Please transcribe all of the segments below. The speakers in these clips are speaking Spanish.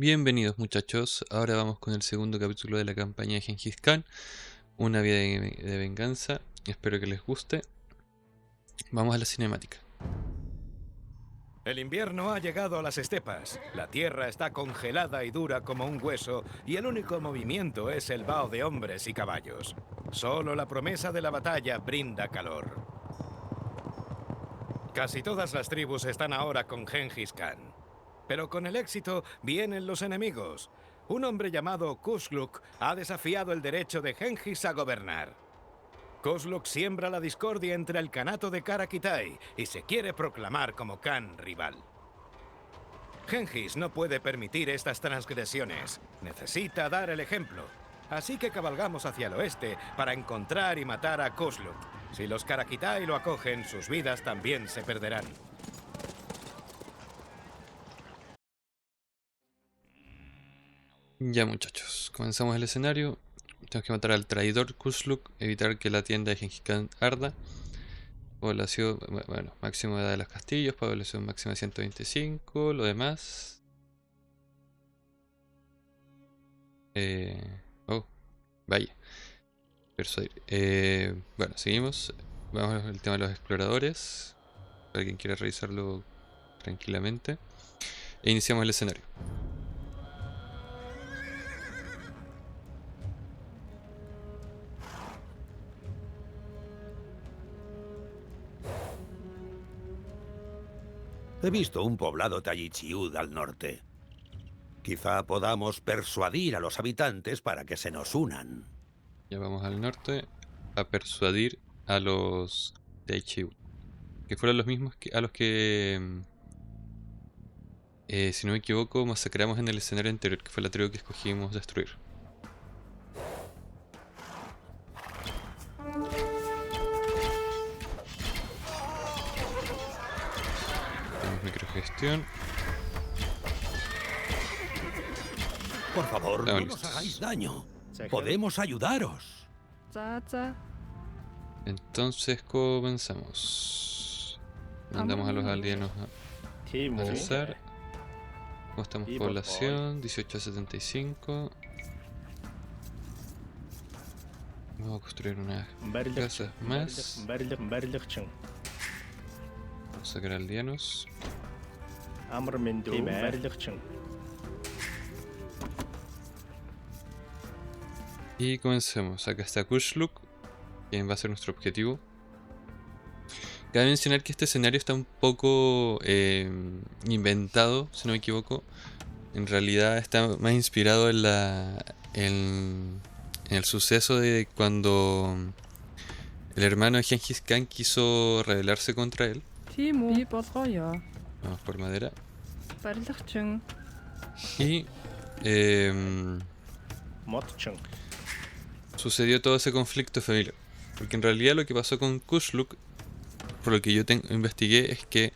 Bienvenidos muchachos, ahora vamos con el segundo capítulo de la campaña de Gengis Khan, una vida de venganza, espero que les guste. Vamos a la cinemática. El invierno ha llegado a las estepas. La tierra está congelada y dura como un hueso, y el único movimiento es el vaho de hombres y caballos. Solo la promesa de la batalla brinda calor. Casi todas las tribus están ahora con Gengis Khan. Pero con el éxito vienen los enemigos. Un hombre llamado Kusluk ha desafiado el derecho de Gengis a gobernar. Kusluk siembra la discordia entre el Kanato de Karakitai y se quiere proclamar como Khan rival. Gengis no puede permitir estas transgresiones. Necesita dar el ejemplo. Así que cabalgamos hacia el oeste para encontrar y matar a Kusluk. Si los Karakitai lo acogen, sus vidas también se perderán. Ya muchachos, comenzamos el escenario. Tenemos que matar al traidor Kusluk, evitar que la tienda de Gengis Khan arda. Población, bueno, máximo de edad de los castillos, población máxima de 125, lo demás... Oh, vaya. Persuadir. Bueno, seguimos. Vamos al tema de los exploradores. Para quien quiera revisarlo tranquilamente. E iniciamos el escenario. He visto un poblado Tallichiud al norte. Quizá podamos persuadir a los habitantes para que se nos unan. Ya vamos al norte a persuadir a los de Ichibu, que fueron los mismos a los que, si no me equivoco, masacramos en el escenario anterior, que fue la tribu que escogimos destruir. Tenemos microgestión. Por favor, Estamos no nos listos. hagáis daño. Podemos ayudaros. Entonces comenzamos. Mandamos a los alienos a rezar. ¿Cómo estamos? Población 18 a 75. Vamos a construir unas casas más. Vamos a sacar aldeanos. Y comencemos. Acá está Kusluk, quien va a ser nuestro objetivo. Cabe mencionar que este escenario está un poco inventado, si no me equivoco. En realidad está más inspirado en el suceso de cuando el hermano de Gengis Khan quiso rebelarse contra él. Vamos por madera. Y sucedió todo ese conflicto familiar. Porque en realidad lo que pasó con Kusluk, por lo que yo investigué, es que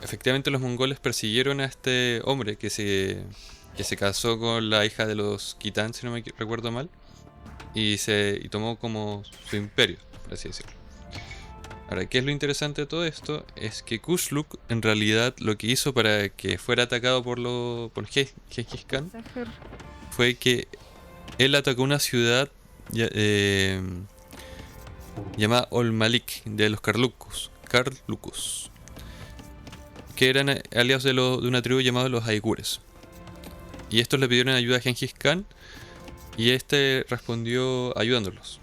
efectivamente los mongoles persiguieron a este hombre que se casó con la hija de los Kitán, si no me recuerdo mal, y tomó como su imperio, por así decirlo. Ahora, ¿qué es lo interesante de todo esto? Es que Kusluk en realidad lo que hizo para que fuera atacado por Gengis Khan fue que él atacó una ciudad llamada Ol-Malik de los Karlukus, que eran aliados de una tribu llamada los Aigures. Y estos le pidieron ayuda a Gengis Khan y este respondió ayudándolos.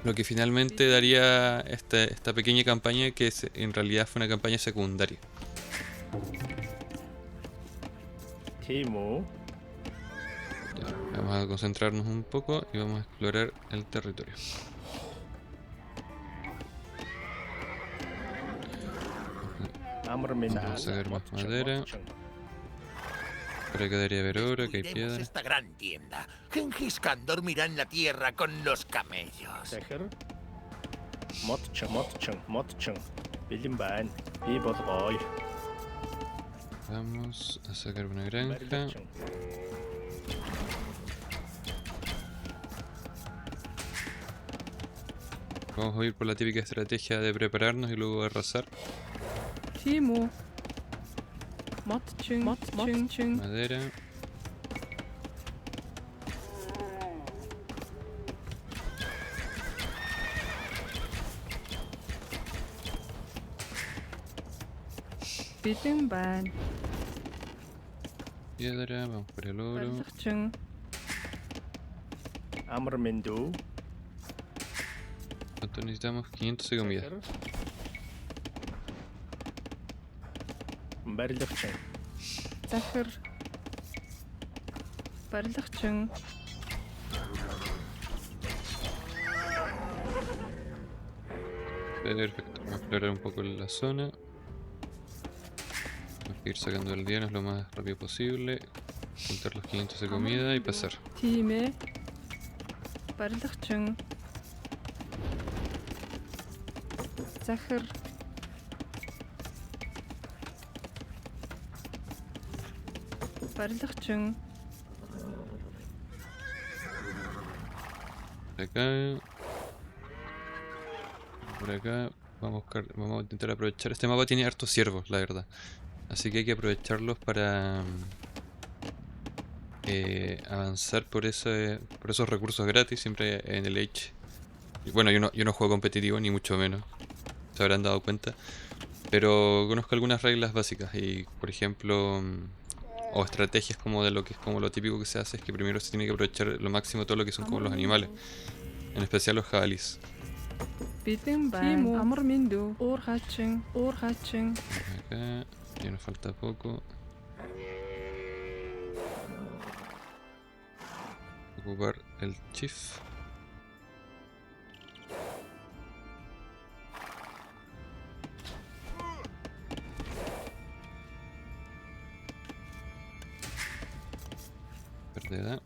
Lo que finalmente daría esta pequeña campaña que en realidad fue una campaña secundaria. Ya, vamos a concentrarnos un poco y vamos a explorar el territorio. Vamos a sacar más madera. Por acá debería haber oro, que hay piedra. Esta gran tienda. Gengis Khan dormirá en la tierra con los camellos. Vamos a sacar una granja. Vamos a ir por la típica estrategia de prepararnos y luego arrasar. Madera. Piedra, vamos por el oro. ¿Cuánto necesitamos? 500 de comida. Perfecto, vamos a explorar un poco la zona. Vamos a ir sacando aldeanos lo más rápido posible. Juntar los 500 de comida y pasar. Por acá. Por acá. Vamos a intentar aprovechar. Este mapa tiene hartos ciervos, la verdad. Así que hay que aprovecharlos para avanzar por esos recursos gratis siempre en el Age. Y bueno, yo no juego competitivo, ni mucho menos. Se habrán dado cuenta. Pero conozco algunas reglas básicas y, por ejemplo, o estrategias como de lo que es como lo típico que se hace es que primero se tiene que aprovechar lo máximo todo lo que son como los animales. En especial los jabalís. Acá ya nos falta poco. Ocupar el chief. Pérdida.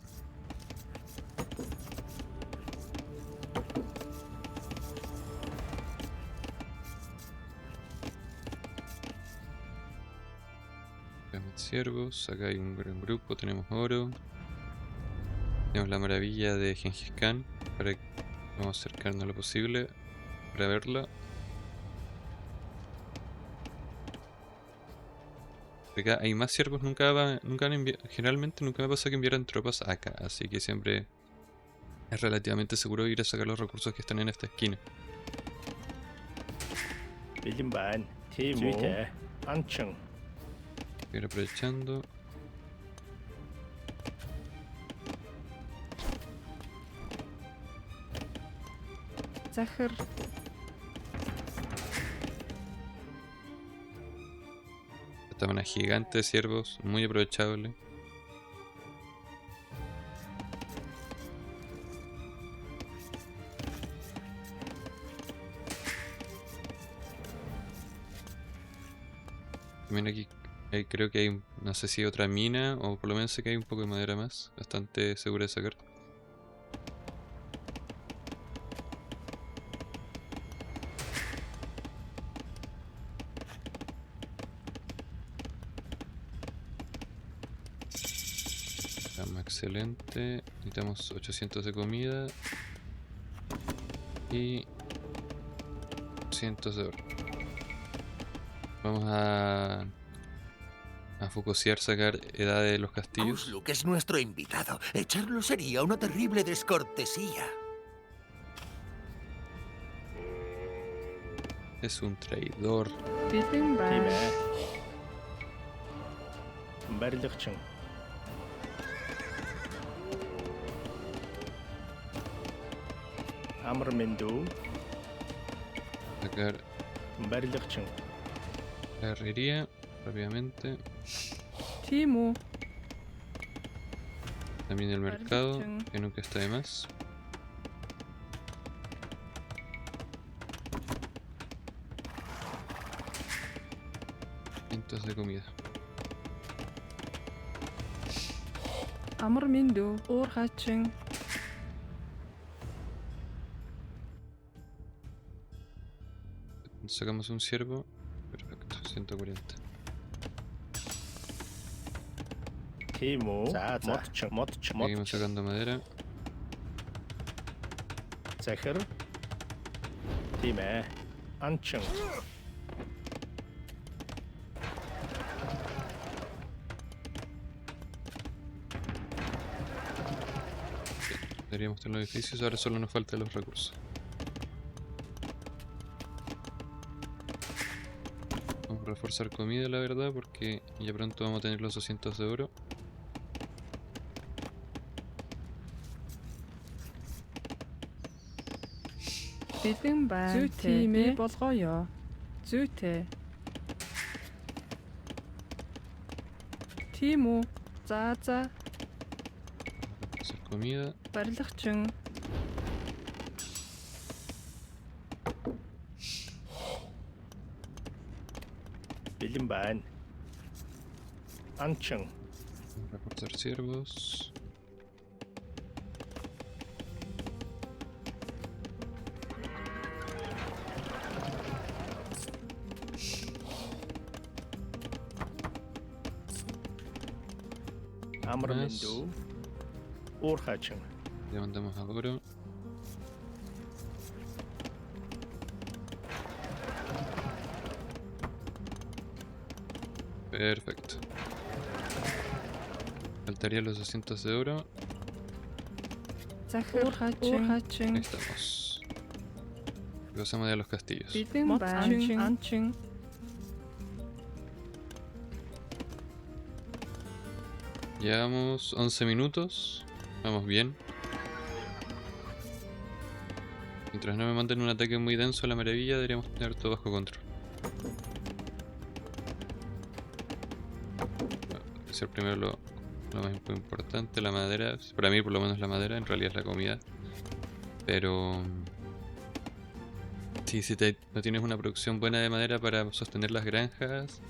Ciervos, acá hay un gran grupo, tenemos oro. Tenemos la maravilla de Gengis Khan, para que vamos a acercarnos lo posible para verla. Acá hay más ciervos, generalmente nunca me pasa que enviaran tropas acá, así que siempre es relativamente seguro ir a sacar los recursos que están en esta esquina. Ir aprovechando. Esta una gigante de ciervos, muy aprovechable. También aquí creo que hay, no sé si otra mina, o por lo menos sé que hay un poco de madera más, bastante segura de sacar. Estamos excelente, necesitamos 800 de comida y 200 de oro. Vamos a focusear, sacar edad de los castillos. Kusluk es nuestro invitado. Echarlo sería una terrible descortesía. Es un traidor. Sacar la herrería rápidamente. También el mercado, que nunca está de más. Cientos de comida. Sacamos un ciervo. Perfecto, 140. Seguimos sacando madera. Deberíamos tener los edificios, ahora solo nos faltan los recursos. Vamos a reforzar comida, la verdad, porque ya pronto vamos a tener los 200 de oro. Бэлэн байна. Зүйтэй би болгоё. Зүйтэй. Тийм үү. За за. Hacer comida. Барилгачин. Бэлэн байна. Анчин. Reforzar ciervos. Амар Más. мэндүү. Уурхаачин. Ya mandamos a oro. Perfecto. Faltarían los 200 de oro. Захир. Уурхаачин. Ahí estamos. Pasamos ya a los castillos. Бэлэн байна. Анчин. Llevamos 11 minutos. Vamos bien. Mientras no me manden un ataque muy denso a la maravilla, deberíamos tener todo bajo control. Bueno, ser primero lo más importante, la madera. Para mí por lo menos la madera, en realidad es la comida. Pero sí, si no tienes una producción buena de madera para sostener las granjas,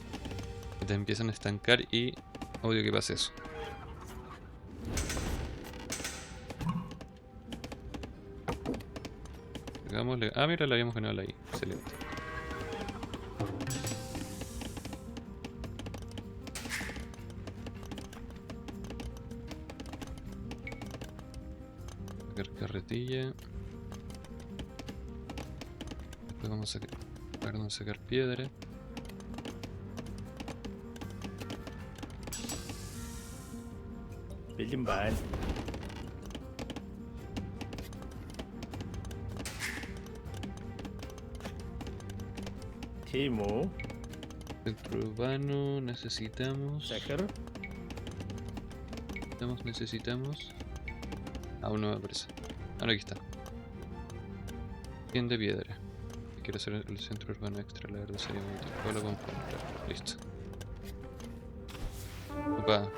te empiezan a estancar y odio que pase eso. Hagámosle. Ah, mira, la habíamos ganado ahí. Excelente. Sacar carretilla. Después vamos a sacar piedra. Бэлэн байна. Тийм үү? Centro urbano, necesitamos. Захир. Necesitamos. Aún no me aparece. Ahora aquí está. 100 de piedra. Quiero hacer el centro urbano extra, la verdad sería muy útil. Ahora lo podemos comprar. Listo. Opa.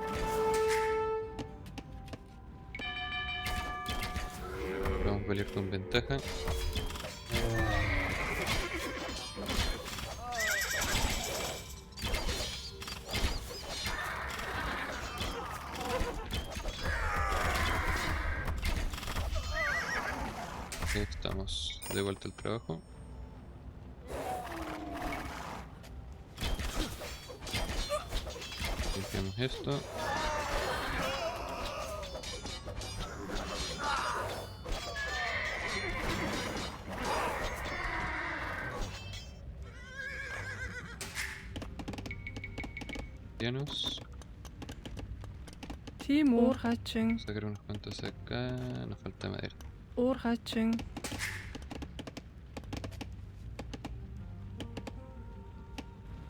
Vamos a pelear con ventaja. Ahí estamos de vuelta al trabajo. Limpiamos esto. Тийм үү. Уурхаачин. Sacar unos cuantos acá. Nos falta madera. Уурхаачин.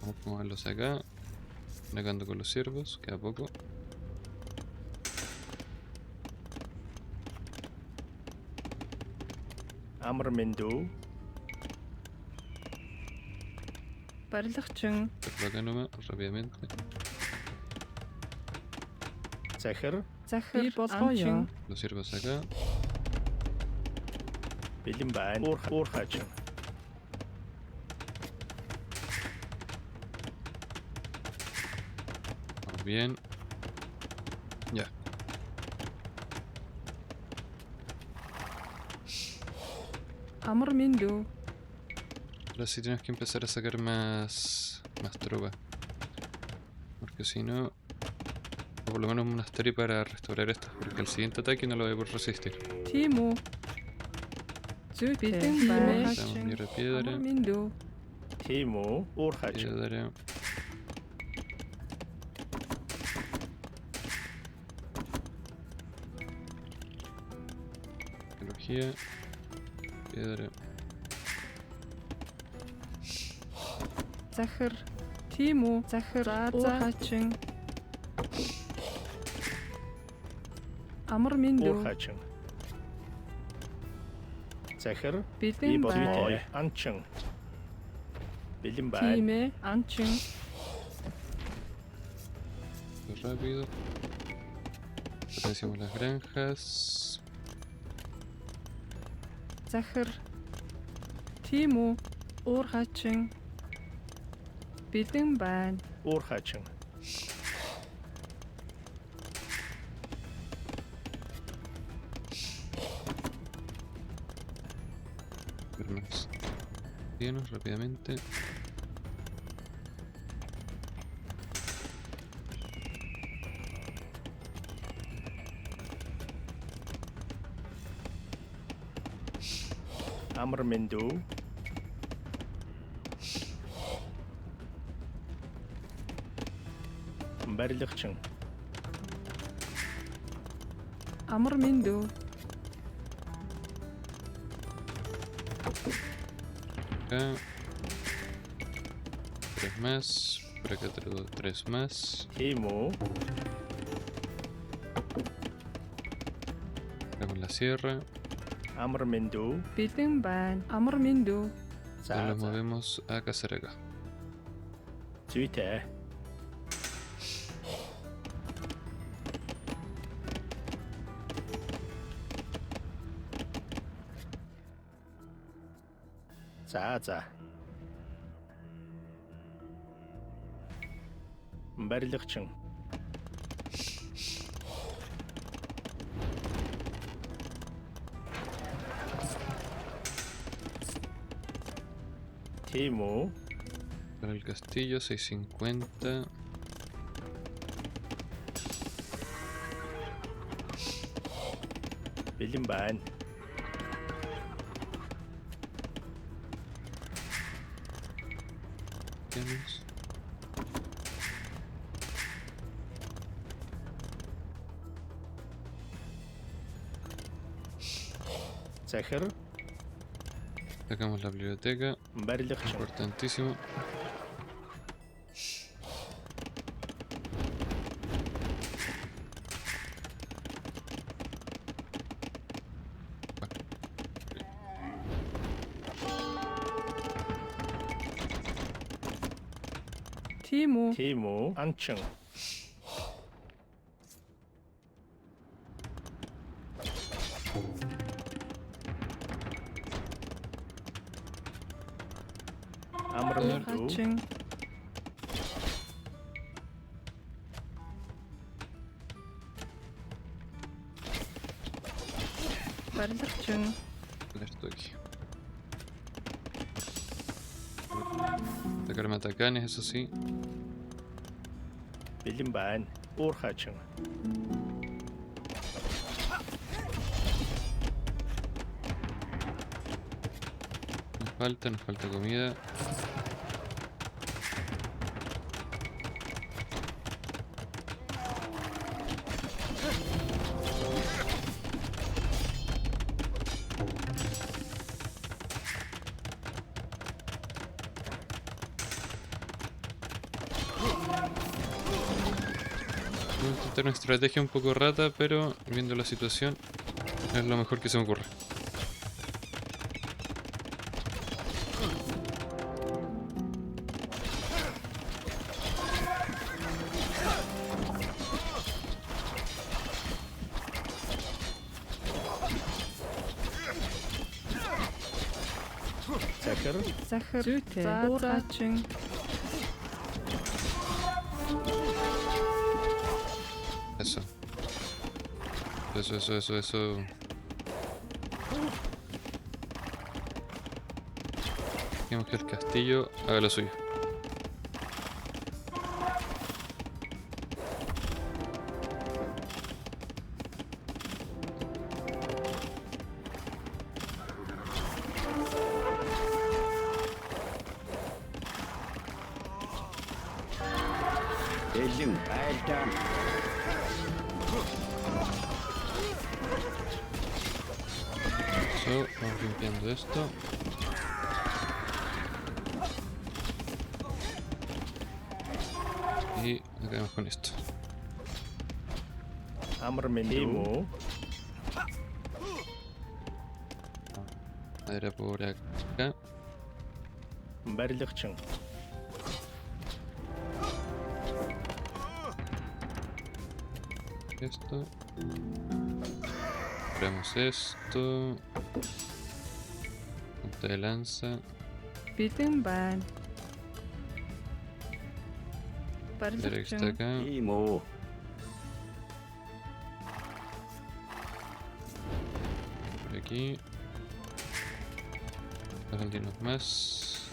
Vamos a moverlos acá. Nagando con los ciervos, queda poco. Амар мэндүү. Барилгачин. Sacarlo acá nomás, rápidamente. Захир. Захир. Би болгоё. Los ciervos acá. Бэлэн байна. Уурхаачин. Vamos bien. Ya. Амар мэндүү. Ahora sí tenemos que empezar a sacar más tropas. Porque si no, o por lo menos un monasterio para restaurar esto. Porque el siguiente ataque no lo voy a poder resistir. Тийм үү. Зүйтэй. Бэлэн байна. Estamos mierda de piedra. Амар мэндүү. Тийм үү? Уурхаачин. Piedra. energía. Piedra. захир тийм үү захир уурхачин амар минь дүү Уурхачин. Захир. бэлэн бай Ой. Анчин. Бэлэн байна. тийм ээ анчин Rápido. Potenciamos las granjas. захир тийм үү уурхачин бэлэн байна Уурхачин. Ver más. Síguenos rápidamente. Амар минь дүү. Барилгачин. амар минь дүү Acá. 3 más. Por acá tengo 3 más. Тийм үү? Acá con la sierra. Амар минь дүү. бэлэн байна амар минь дүү За. Ahora nos movemos a cazar acá. Зүйтэй. За. Барилгачин. Тийм үү? Para el castillo 650. Бэлэн байна. Tenemos. Захир. Sacamos la biblioteca. Барилгачин. Importantísimo. тийм үү Тийм үү? Анчин. Амар минь дүү. уурхачин барилгачин Esto aquí. Sacar matacanes, eso sí. Бэлэн байна. Уурхачин. Nos falta comida. Voy a intentar una estrategia un poco rata, pero viendo la situación es lo mejor que se me ocurre. Захир. захир зүйтэй За, уурхачин Eso. Eso. Digamos que el castillo haga lo suyo. Бэлэн байлаа. Eso, vamos limpiando esto. Y acabamos con esto. Timu. Madera por acá. Барилгачин. Esto. Compramos esto. Punta de lanza. Bidэн байна. Madera que está Барилгачин. acá. Тийм үү. Por aquí. Argentinos más.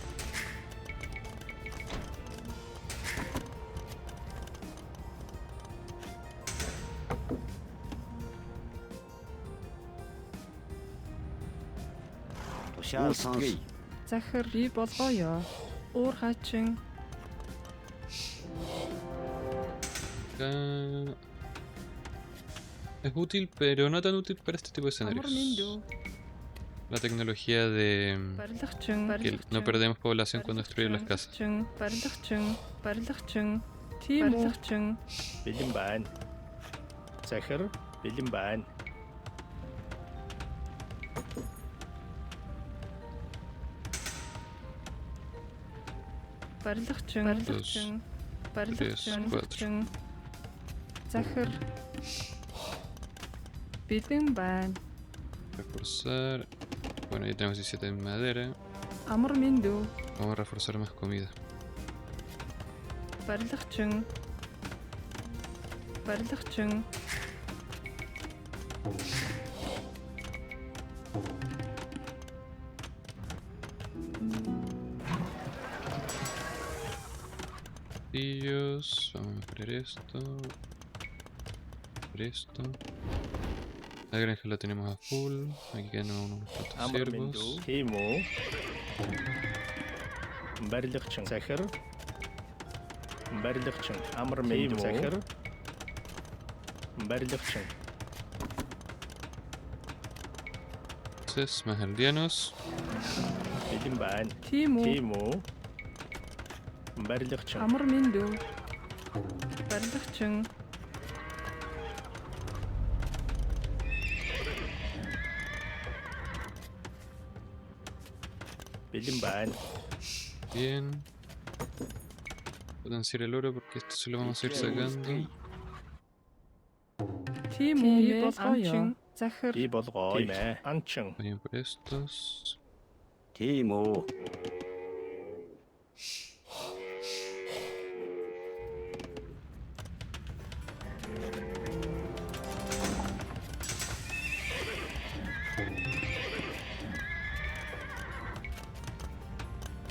Тушаал сонс. Захир бий болгоё. Уур хаачин. Acá. Es útil, pero no tan útil para este tipo de Амар escenarios. миндүү. La tecnología de Барилгачин. que no perdemos población cuando destruyen las casas. Барилгачин. Барилгачин. Тийм үү. Барилгачин. Бэлэн байна. Захир бэлэн байна. Барилгачин. Барилгачин. Барилгачин. Барилгачин. Захир. Бidэн байна. Reforzar. Bueno, ya tenemos 17 en madera. Амар миндүү. Vamos a reforzar más comida. Барилгачин. Барилгачин. Pillos. Vamos a mejorar esto. Esto. La granja la tenemos a full. Aquí quedan unos cuantos ciervos. Тиймүү. Барилгачин. Захир. Барилгачин. Амар миндүү. Захир. Барилгачин. Entonces, más aldeanos. Бэлэн байна. Тийм үү. Тиймүү. Барилгачин. Амар миндүү. Барилгачин. Бэлэн байна. Bien. Potenciar el oro porque esto se lo vamos a ir sacando. Тийм үү. Бий болгоё. Захир. Би болгоо. Тийм ээ. Анчин. Vayan por estos. Тийм үү.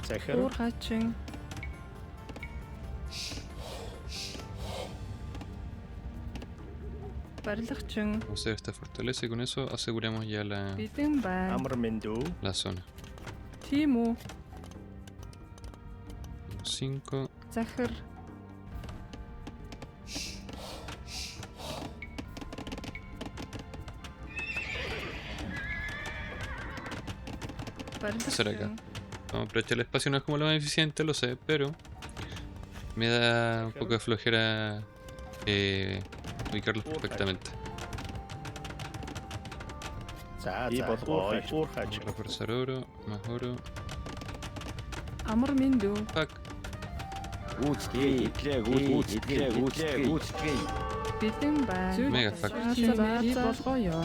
Захир. Уур хаачин. Барилгачин. Vamos a hacer esta fortaleza y con eso aseguramos ya Бidэн байна. Амар миндүү. la zona. Тийм үү. 5. Захир. Hacer acá. Vamos a aprovechar el espacio, no es como lo más eficiente, lo sé, pero me da un poco de flojera ubicarlos perfectamente. За би болгоо. Уур хаачин. Reforzar oro, más oro. Амар миндүү. Fuck. Үүсгэе. Үүсгэе. Бidэн байна. Mega fuck. Бий болгоё.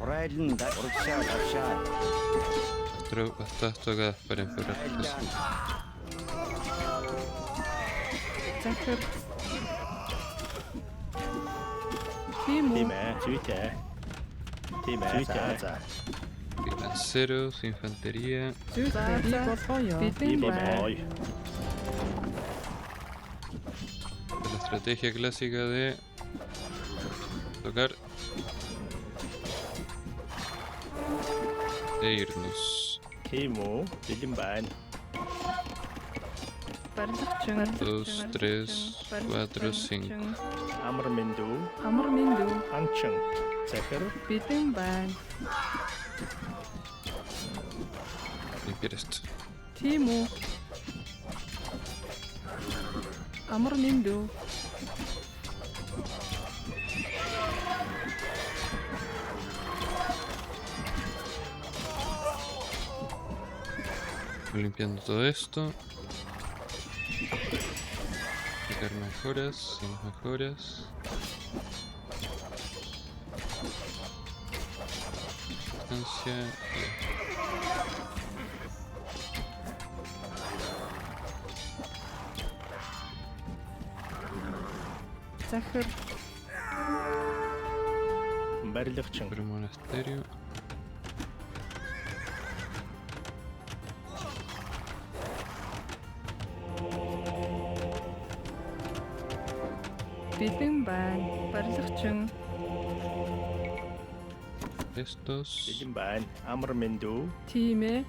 Райлн урагшаа. Estas tocadas para empeorar eso. Захир. Тийм үү. Тийм ээ. Зүйтэй. Тийм ээ. За. Lanceros, infantería. Зүйтэй. Бий болгоё. Би Бidэн байна. болгоо. La estrategia clásica de tocar e irnos. Тийм үү? Бэлэн байна. 2, 3, 4, 5. Амар Минду, Амар Минду. Анчин, Захир, Бэлэн байна. Limpiar esto. Тийм үү? Амар Минду. Voy limpiando todo esto. Quitar mejoras, sin mejoras. Distancia. Ya. Захир. Барилгачин, Pero monasterio. Бэлэн байна. Барилгачин. Estos. Бэлэн байна. Амар Минду, Тийм ээ.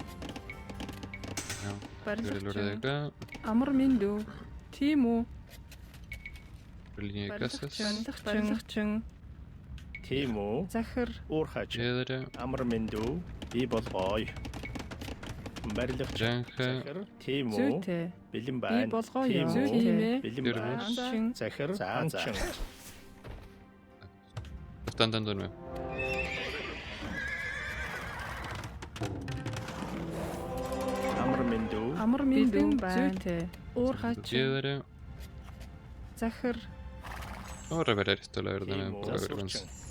No, sobre el oro de Барилгачин. acá. Амар Минду. Тийм үү? Por línea de casas. Барилгачин. тийм үү? Захир. Уурхач, Piedra. Амар Минду, би болгоё. Барилгачин, Granja. Захир, тийм үү? Зүйтэй. Бэлэн Би байна. болгоё. Тийм үү? Тийм ээ. Бэлэн Тэрмэс. байна. Анчин. Захир, Анчин, Lo están dando de nuevo. Амар Минду, Амар Минду. Зүйтэй. Уурхачин. Piedra. Захир. Vamos a reparar esto, la verdad, me da тийм un үү? poco de vergüenza. Засварчин,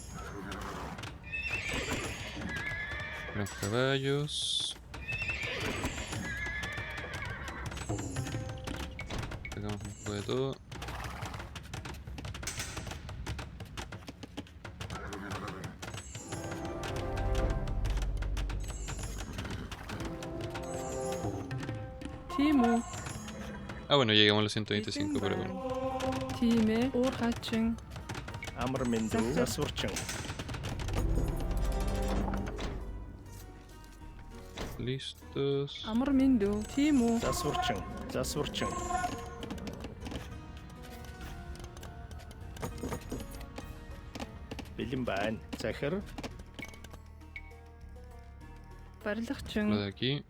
Gran caballos. Sacamos un poco de todo. Тийм үү? Ah, bueno, llegamos a los 125, pero bueno. Тийм ээ. Уурхачин. Амар Минду, Захир. Засварчин, Listos. Амар Минду. Тийм үү? Засварчин, Засварчин. Бэлэн байна. Захир, Lo Барилгачин. de aquí.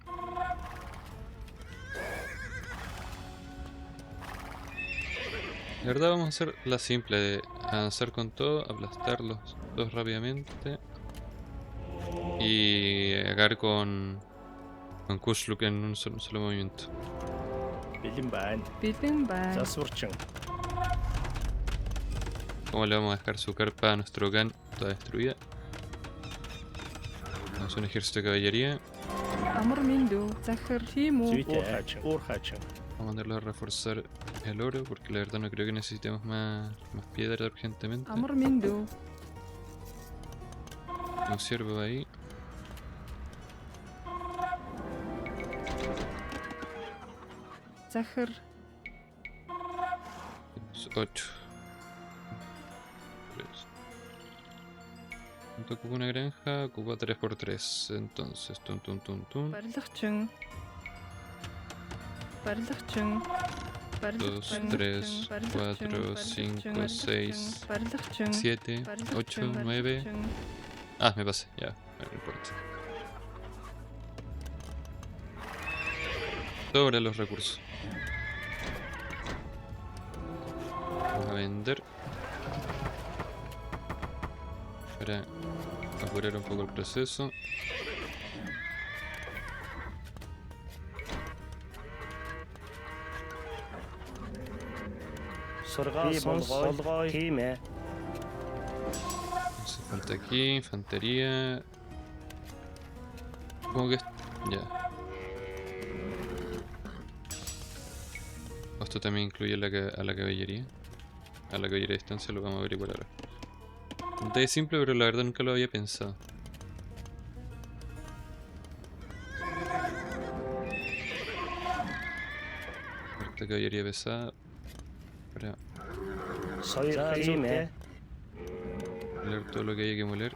La verdad vamos a hacer la simple de avanzar con todo, aplastar los dos rápidamente y acabar con Kushluk en un solo movimiento. бэлэн байна. Бэлэн байна. Засварчин, ¿Cómo le vamos a dejar su carpa a nuestro Khan toda destruida? Tenemos un ejército de caballería. Амар Минду. Захир. Тийм үү? Уурхачин, Уурхачин. Vamos a mandarlo a reforzar el oro porque la verdad no creo que necesitemos más piedra urgentemente. Амар Минду. Un ciervo ahí. Захир. 8. ¿Cuánto ocupa una granja? Ocupa 3x3. Entonces, tun tun tun tun. Барилгачин. Барилгачин. 2, 3, 4, 5, 6, Барилгачин. 7, 8, 9. Ah, me pasé, ya, no importa. Sobre los recursos. Vamos a vender. Para apurar un poco el proceso. болгоё. Тийм ээ. Hace falta aquí, infantería. Supongo que ya. Esto también incluye a la caballería. A la caballería de distancia lo vamos a averiguar ahora. Un detalle simple, pero la verdad nunca lo había pensado. Esta caballería pesada. Para Тийм ээ. moler todo lo que haya que moler.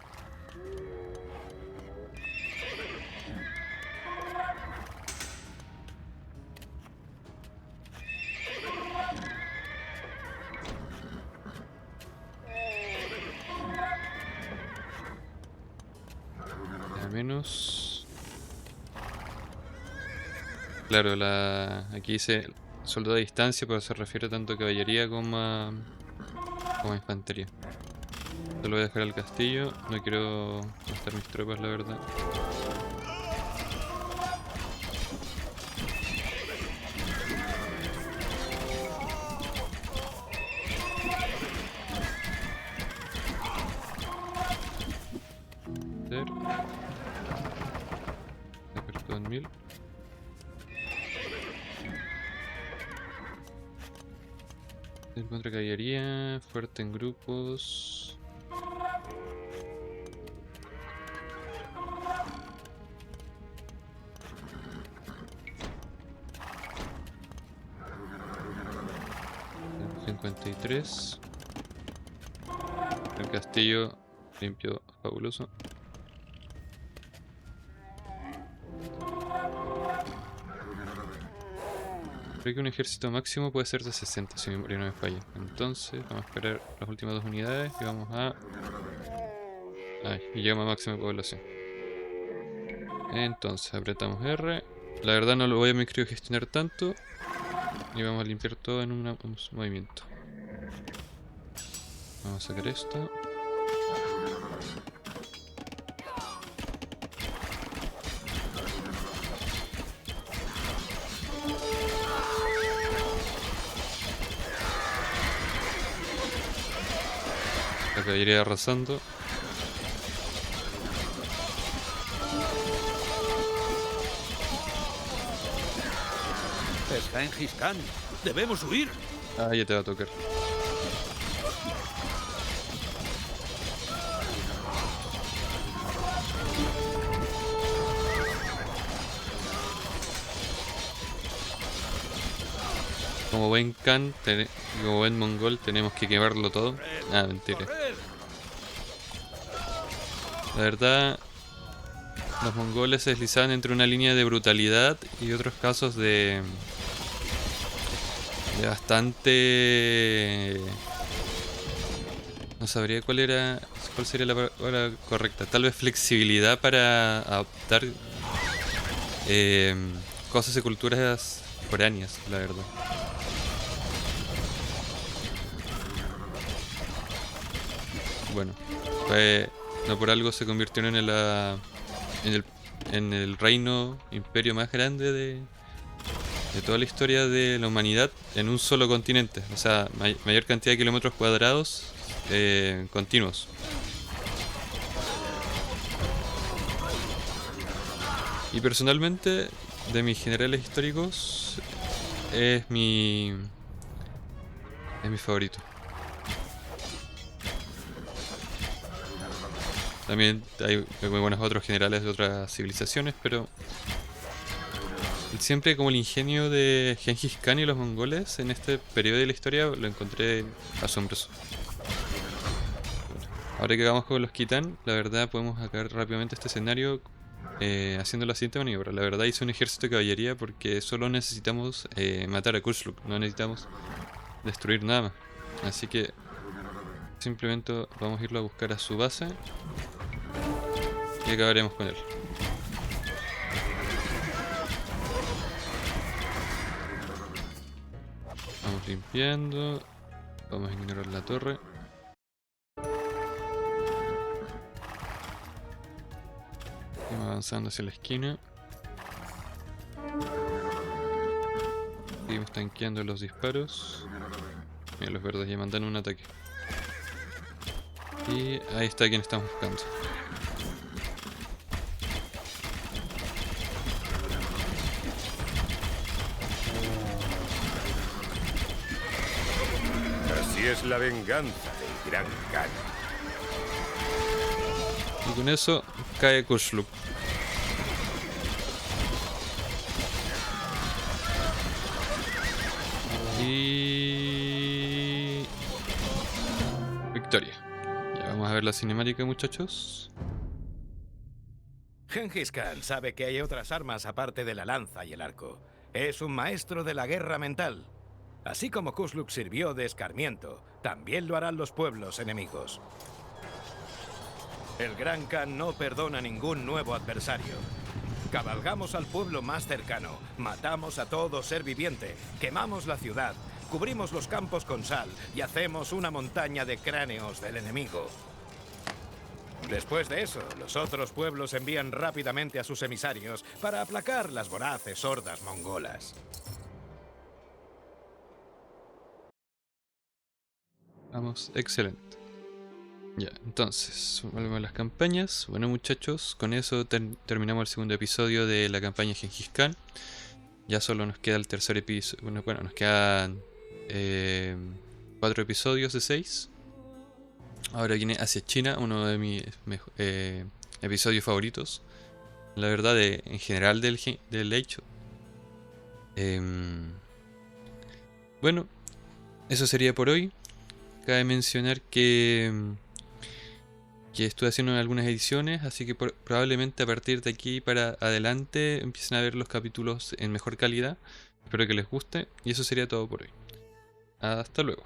menos. Claro, aquí dice soldado a distancia, pero se refiere tanto a caballería como a infantería. Esto lo voy a dejar al castillo, no quiero gastar mis tropas, la verdad. Sacar todo en 1000. Contra caballería, fuerte en grupos. $53. El castillo limpio, fabuloso. Creo que un ejército máximo puede ser de 60 si mi memoria no me falla. Entonces vamos a esperar las últimas 2 unidades y vamos a... y llegamos a máxima población. Entonces apretamos R. La verdad no lo voy a microgestionar tanto. Y vamos a limpiar todo en un movimiento. Vamos a sacar esto. La caballería arrasando. Es Genghis Khan. Debemos huir. Ah, ya te va a tocar. Como buen Khan, como buen mongol, tenemos que quemarlo todo. Ah, mentira. La verdad, los mongoles se deslizaban entre una línea de brutalidad y otros casos de bastante... No sabría cuál sería la palabra correcta. Tal vez flexibilidad para adaptar cosas y culturas foráneas, la verdad. Bueno, no por algo se convirtieron en el reino, imperio más grande de toda la historia de la humanidad en un solo continente. O sea, mayor cantidad de kilómetros cuadrados continuos. Y personalmente, de mis generales históricos, es mi favorito. También hay muy buenos otros generales de otras civilizaciones, pero siempre como el ingenio de Genghis Khan y los mongoles en este periodo de la historia lo encontré asombroso. Ahora que vamos con los Kitán, la verdad podemos acabar rápidamente este escenario haciendo la siguiente maniobra. La verdad hice un ejército de caballería porque solo necesitamos matar a Kushluq, no necesitamos destruir nada más. Así que simplemente vamos a irlo a buscar a su base y acabaremos con él. Vamos limpiando, vamos a ignorar la torre. Vamos avanzando hacia la esquina. Seguimos tanqueando los disparos. Mira, los verdes ya mandan un ataque. Y ahí está quien estamos buscando. Así es la venganza del Gran Khan. Y con eso cae Kushluq. Y... victoria. Ya vamos a ver la cinemática, muchachos. Genghis Khan sabe que hay otras armas aparte de la lanza y el arco. Es un maestro de la guerra mental. Así como Kushluq sirvió de escarmiento, también lo harán los pueblos enemigos. El Gran Khan no perdona ningún nuevo adversario. Cabalgamos al pueblo más cercano, matamos a todo ser viviente, quemamos la ciudad, cubrimos los campos con sal y hacemos una montaña de cráneos del enemigo. Después de eso, los otros pueblos envían rápidamente a sus emisarios para aplacar las voraces hordas mongolas. Vamos, excelente. Ya, entonces, volvemos a las campañas. Bueno, muchachos, con eso terminamos el segundo episodio de la campaña Gengis Khan. Ya solo nos queda el tercer episodio. Bueno, nos quedan 4 episodios de 6. Ahora viene hacia China, uno de mis episodios favoritos. La verdad, en general del hecho. Bueno, eso sería por hoy. Cabe mencionar que estoy haciendo algunas ediciones, así que probablemente a partir de aquí para adelante empiecen a ver los capítulos en mejor calidad. Espero que les guste y eso sería todo por hoy. Hasta luego.